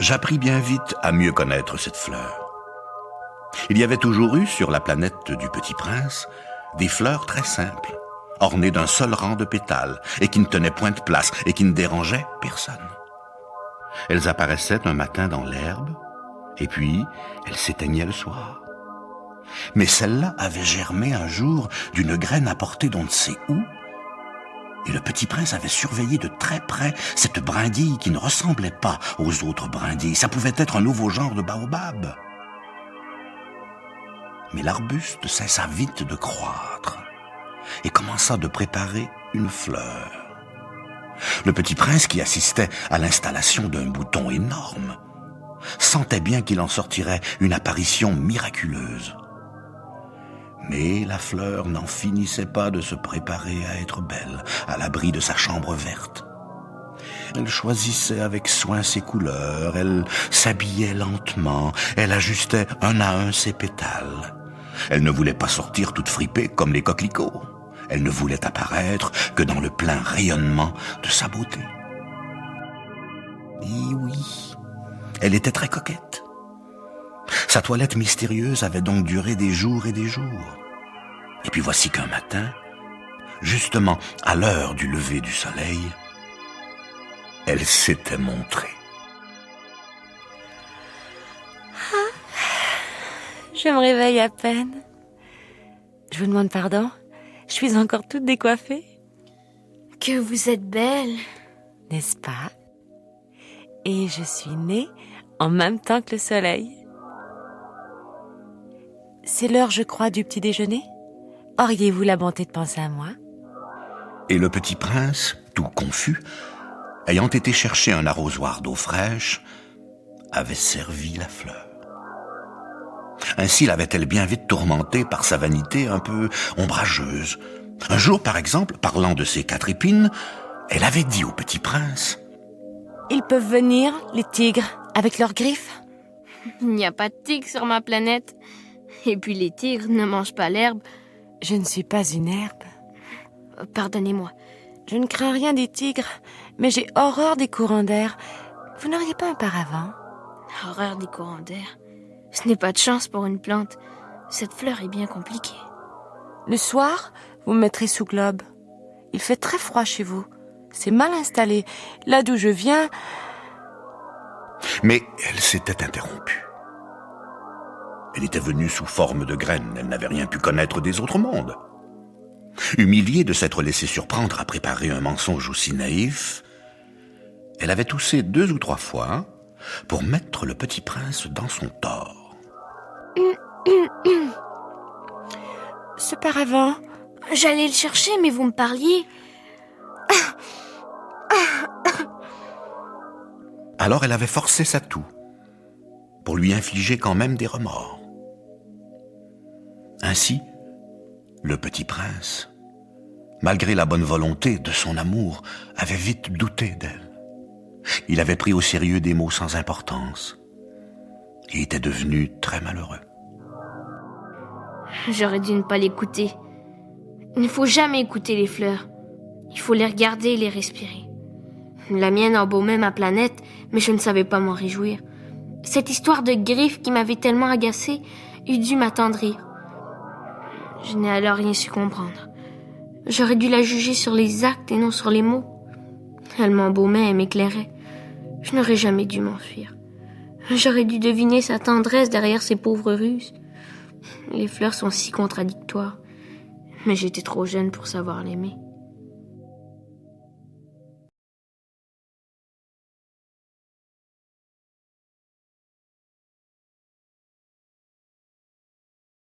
j'appris bien vite à mieux connaître cette fleur. Il y avait toujours eu sur la planète du Petit Prince des fleurs très simples, ornées d'un seul rang de pétales et qui ne tenaient point de place et qui ne dérangeaient personne. Elles apparaissaient un matin dans l'herbe et puis elles s'éteignaient le soir. Mais celle-là avait germé un jour d'une graine apportée d'on ne sait où, et le Petit Prince avait surveillé de très près cette brindille qui ne ressemblait pas aux autres brindilles. Ça pouvait être un nouveau genre de baobab. Mais l'arbuste cessa vite de croître et commença de préparer une fleur. Le Petit Prince, qui assistait à l'installation d'un bouton énorme, sentait bien qu'il en sortirait une apparition miraculeuse. Mais la fleur n'en finissait pas de se préparer à être belle, à l'abri de sa chambre verte. Elle choisissait avec soin ses couleurs, elle s'habillait lentement, elle ajustait un à un ses pétales. Elle ne voulait pas sortir toute fripée comme les coquelicots. Elle ne voulait apparaître que dans le plein rayonnement de sa beauté. Et oui, elle était très coquette. Sa toilette mystérieuse avait donc duré des jours et des jours. Et puis voici qu'un matin, justement à l'heure du lever du soleil, elle s'était montrée. Je me réveille à peine. Je vous demande pardon, je suis encore toute décoiffée. Que vous êtes belle, N'est-ce pas? Et je suis née en même temps que le soleil. C'est l'heure, je crois, du petit déjeuner. Auriez-vous la bonté de penser à moi? Et le Petit Prince, tout confus, ayant été chercher un arrosoir d'eau fraîche, avait servi la fleur. Ainsi l'avait-elle bien vite tourmentée par sa vanité un peu ombrageuse. Un jour, par exemple, parlant de ses 4 épines, elle avait dit au Petit Prince: Ils peuvent venir, les tigres, avec leurs griffes? il n'y a pas de tigre sur ma planète. Et puis les tigres ne mangent pas l'herbe. Je ne suis pas une herbe. Pardonnez-moi. Je ne crains rien des tigres, mais j'ai horreur des courants d'air. Vous n'auriez pas un paravent? Horreur des courants d'air. Ce n'est pas de chance pour une plante. Cette fleur est bien compliquée. Le soir, vous me mettrez sous globe. Il fait très froid chez vous. C'est mal installé. Là d'où je viens... Mais elle s'était interrompue. Elle était venue sous forme de graine, elle n'avait rien pu connaître des autres mondes. Humiliée de s'être laissée surprendre à préparer un mensonge aussi naïf, elle avait toussé 2 ou 3 fois pour mettre le Petit Prince dans son tort. Ce paravent... J'allais le chercher, mais vous me parliez. Alors elle avait forcé sa toux, pour lui infliger quand même des remords. Ainsi, le Petit Prince, malgré la bonne volonté de son amour, avait vite douté d'elle. Il avait pris au sérieux des mots sans importance et était devenu très malheureux. J'aurais dû ne pas l'écouter. Il ne faut jamais écouter les fleurs. Il faut les regarder et les respirer. La mienne embaumait ma planète, mais je ne savais pas m'en réjouir. Cette histoire de griffes qui m'avait tellement agacée eût dû m'attendrir. Je n'ai alors rien su comprendre. J'aurais dû la juger sur les actes et non sur les mots. Elle m'embaumait et m'éclairait. Je n'aurais jamais dû m'enfuir. J'aurais dû deviner sa tendresse derrière ses pauvres ruses. Les fleurs sont si contradictoires, mais j'étais trop jeune pour savoir l'aimer.